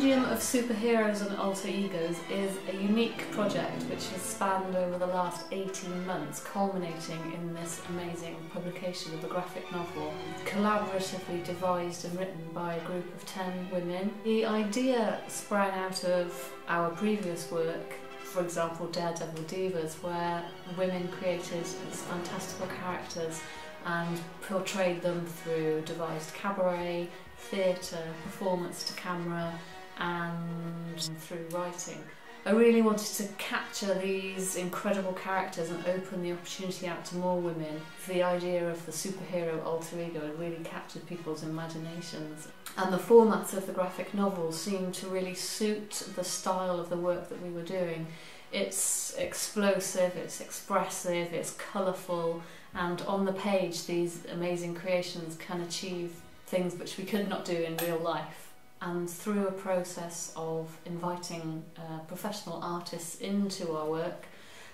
Compendium of Superheroes and Alter Egos is a unique project which has spanned over the last 18 months, culminating in this amazing publication of a graphic novel, collaboratively devised and written by a group of 10 women. The idea sprang out of our previous work, for example Daredevil Divas, where women created these fantastical characters and portrayed them through devised cabaret, theatre, performance to camera and through writing. I really wanted to capture these incredible characters and open the opportunity out to more women. The idea of the superhero alter ego had really captured people's imaginations, and the formats of the graphic novel seemed to really suit the style of the work that we were doing. It's explosive, it's expressive, it's colourful, and on the page these amazing creations can achieve things which we could not do in real life. And through a process of inviting professional artists into our work,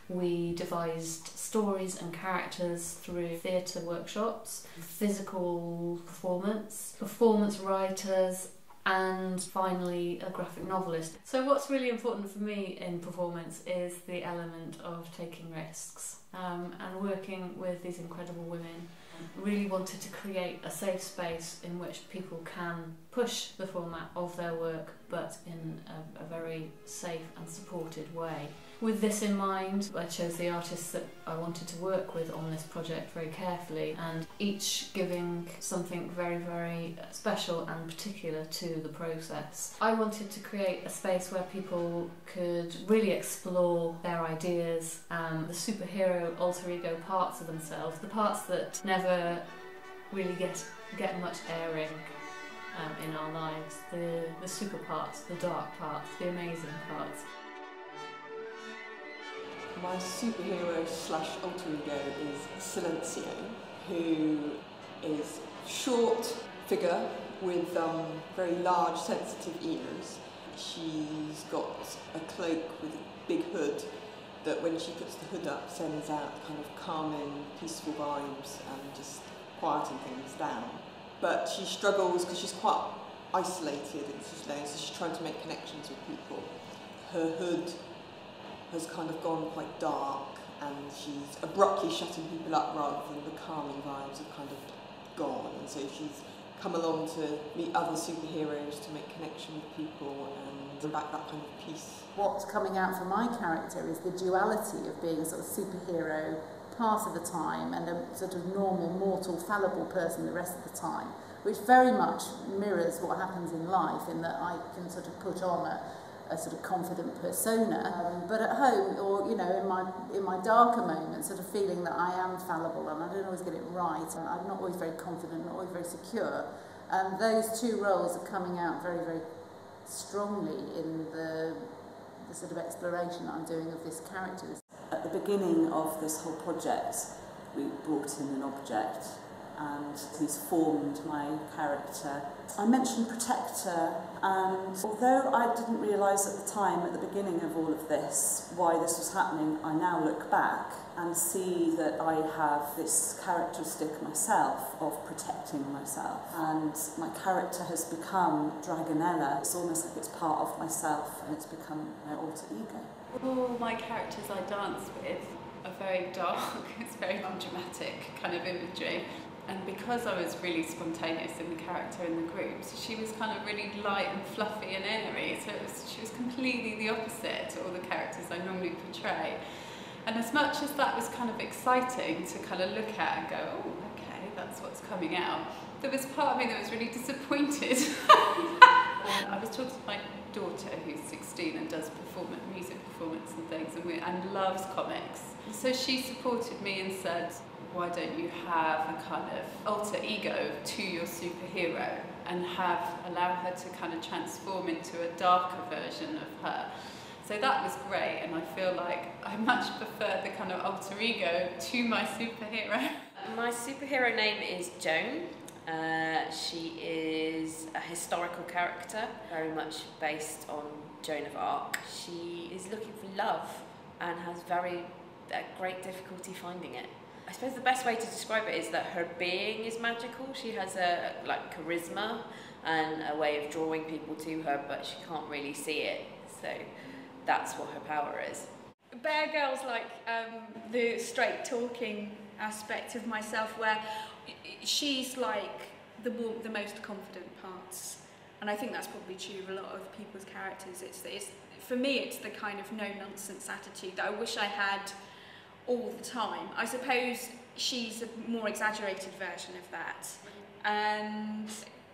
we devised stories and characters through theatre workshops, physical performance, performance writers, and finally a graphic novelist. So what's really important for me in performance is the element of taking risks and working with these incredible women. Really wanted to create a safe space in which people can push the format of their work, but in a very safe and supported way. With this in mind, I chose the artists that I wanted to work with on this project very carefully, and each giving something very, very special and particular to the process. I wanted to create a space where people could really explore their ideas, the superhero alter ego parts of themselves, the parts that never really get much airing in our lives, the super parts, the dark parts, the amazing parts. My superhero slash alter ego is Silencio, who is a short figure with very large sensitive ears. She's got a cloak with a big hood that when she puts the hood up sends out kind of calming, peaceful vibes and just quieting things down. But she struggles because she's quite isolated and she's lonely, so she's trying to make connections with people. Her hood has kind of gone quite dark and she's abruptly shutting people up rather than the calming vibes have kind of gone, and so she's come along to meet other superheroes to make connection with people and bring back that kind of peace. What's coming out for my character is the duality of being a sort of superhero part of the time and a sort of normal, mortal, fallible person the rest of the time, which very much mirrors what happens in life, in that I can sort of put on a sort of confident persona, but at home, or you know, in my darker moments, sort of feeling that I am fallible and I don't always get it right, and I'm not always very confident, not always very secure. And those two roles are coming out very, very strongly in the sort of exploration that I'm doing of this character. At the beginning of this whole project, we brought in an object and he's formed my character. I mentioned protector, and although I didn't realise at the time, at the beginning of all of this, why this was happening, I now look back and see that I have this characteristic myself of protecting myself, and my character has become Dragonella. It's almost like it's part of myself and it's become my alter ego. All my characters I dance with are very dark, it's very undramatic kind of imagery. And because I was really spontaneous in the character in the groups, she was kind of really light and fluffy and airy, so she was completely the opposite to all the characters I normally portray. And as much as that was kind of exciting to kind of look at and go, oh, okay, that's what's coming out, there was part of me that was really disappointed. I was talking to my daughter, who's 16 and does music performance and things, and loves comics. So she supported me and said, why don't you have a kind of alter ego to your superhero and allow her to kind of transform into a darker version of her. So that was great, and I feel like I much prefer the kind of alter ego to my superhero. My superhero name is Joan. She is a historical character, very much based on Joan of Arc. She is looking for love and has great difficulty finding it. I suppose the best way to describe it is that her being is magical. She has a charisma and a way of drawing people to her, but she can't really see it. So that's what her power is. Bear Girl's like the straight talking aspect of myself, where she's like the most confident parts, and I think that's probably true of a lot of people's characters. It's for me, it's the kind of no nonsense attitude that I wish I had all the time. I suppose she's a more exaggerated version of that, and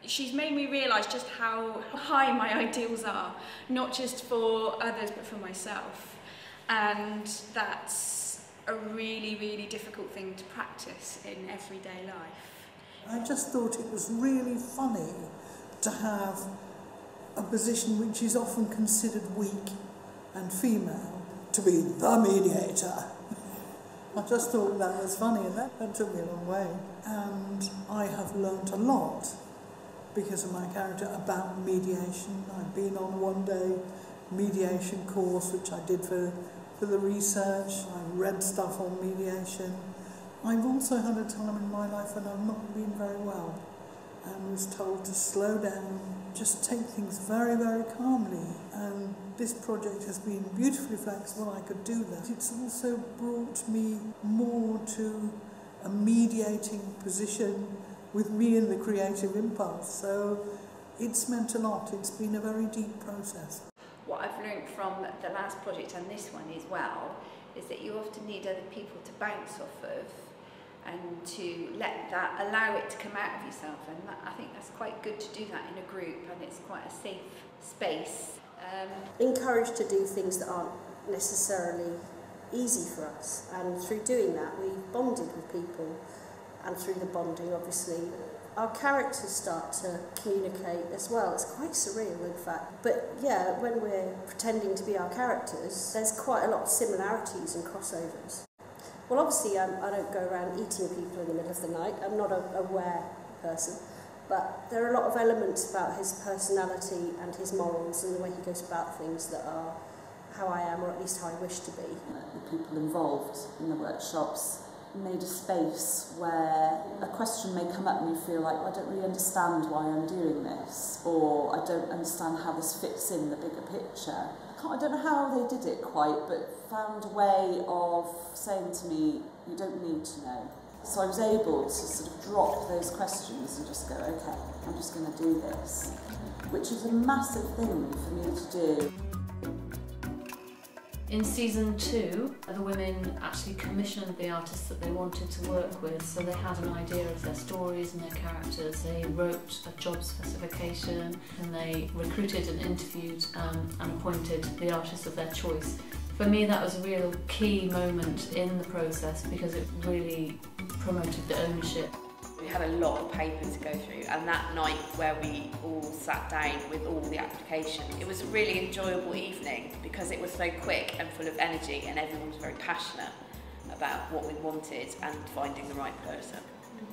she's made me realise just how high my ideals are, not just for others but for myself, and that's a really, really difficult thing to practice in everyday life. I just thought it was really funny to have a position which is often considered weak and female to be the mediator. I just thought that was funny, and that took me a long way. And I have learnt a lot because of my character about mediation. I've been on a one-day mediation course which I did for the research. I read stuff on mediation. I've also had a time in my life when I've not been very well and was told to slow down, just take things very, very calmly. And this project has been beautifully flexible. I could do that. It's also brought me more to a mediating position with me in the creative impulse. So it's meant a lot. It's been a very deep process. What I've learned from the last project and this one as well is that you often need other people to bounce off of and to allow it to come out of yourself, and I think that's quite good to do that in a group, and it's quite a safe space. Encouraged to do things that aren't necessarily easy for us, and through doing that we've bonded with people, and through the bonding obviously our characters start to communicate as well. It's quite surreal in fact, but yeah, when we're pretending to be our characters there's quite a lot of similarities and crossovers. Well, obviously I don't go around eating people in the middle of the night. I'm not a aware person, but there are a lot of elements about his personality and his morals and the way he goes about things that are how I am, or at least how I wish to be. The people involved in the workshops made a space where a question may come up and you feel like, well, I don't really understand why I'm doing this, or I don't understand how this fits in the bigger picture. I don't know how they did it quite, but found a way of saying to me, you don't need to know. So I was able to sort of drop those questions and just go, okay, I'm just going to do this, which is a massive thing for me to do. In season 2, the women actually commissioned the artists that they wanted to work with, so they had an idea of their stories and their characters. They wrote a job specification and they recruited and interviewed and appointed the artists of their choice. For me, that was a real key moment in the process because it really promoted the ownership. We had a lot of paper to go through, and that night where we all sat down with all the applications, it was a really enjoyable evening because it was so quick and full of energy, and everyone was very passionate about what we wanted and finding the right person.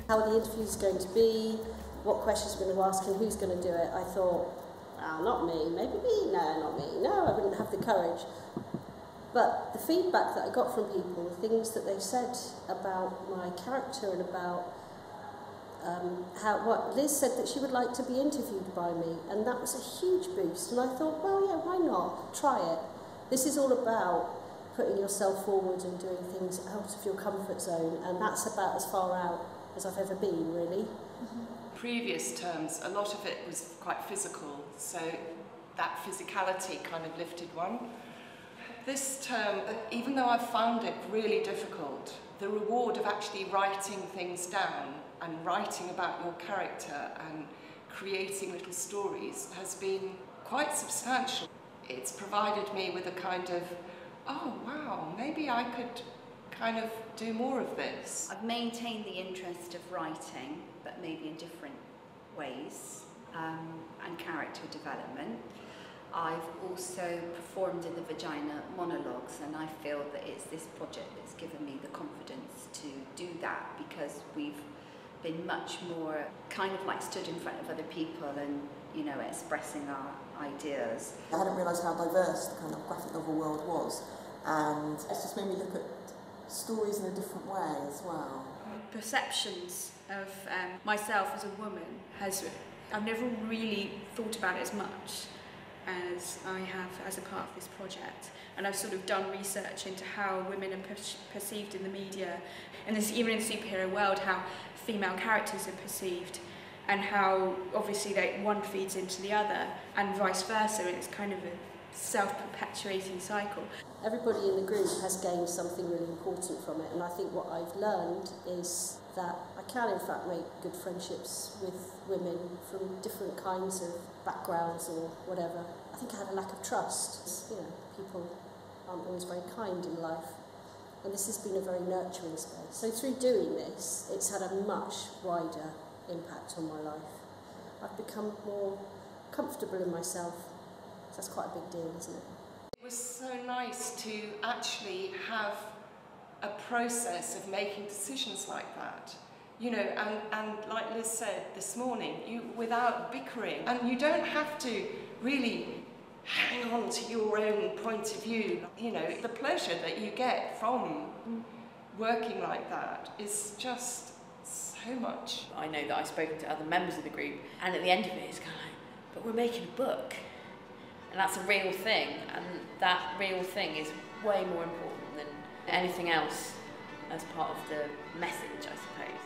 How the interview's going to be, what questions we're going to ask and who's going to do it. I thought, oh, not me, maybe me, no, not me, no, I wouldn't have the courage. But the feedback that I got from people, the things that they said about my character and about what Liz said, that she would like to be interviewed by me, and that was a huge boost. And I thought, well, yeah, why not? Try it. This is all about putting yourself forward and doing things out of your comfort zone, and that's about as far out as I've ever been, really. Previous terms, a lot of it was quite physical, so that physicality kind of lifted one. This term, even though I found it really difficult, the reward of actually writing things down and writing about your character and creating little stories has been quite substantial. It's provided me with a kind of, oh wow, maybe I could kind of do more of this. I've maintained the interest of writing, but maybe in different ways, and character development. I've also performed in the Vagina monologues, and I feel that it's this project that's given me the confidence to do that, because we've been much more kind of like stood in front of other people and, you know, expressing our ideas. I hadn't realised how diverse the kind of graphic novel world was, and it's just made me look at stories in a different way as well. Perceptions of myself as a woman I've never really thought about it as much as I have as a part of this project. And I've sort of done research into how women are perceived in the media, and even in the superhero world, how female characters are perceived, and how obviously one feeds into the other, and vice versa, and it's kind of a self-perpetuating cycle. Everybody in the group has gained something really important from it, and I think what I've learned is that I can in fact make good friendships with women from different kinds of backgrounds or whatever. I think I had a lack of trust. You know, people aren't always very kind in life, and this has been a very nurturing space. So through doing this, it's had a much wider impact on my life. I've become more comfortable in myself. So that's quite a big deal, isn't it? It was so nice to actually have a process of making decisions like that, you know, and like Liz said this morning, without bickering, and you don't have to really hang on to your own point of view. You know, the pleasure that you get from working like that is just so much. I know that I've spoken to other members of the group, and at the end of it, it's kind of like, but we're making a book. And that's a real thing, and that real thing is way more important than anything else as part of the message, I suppose.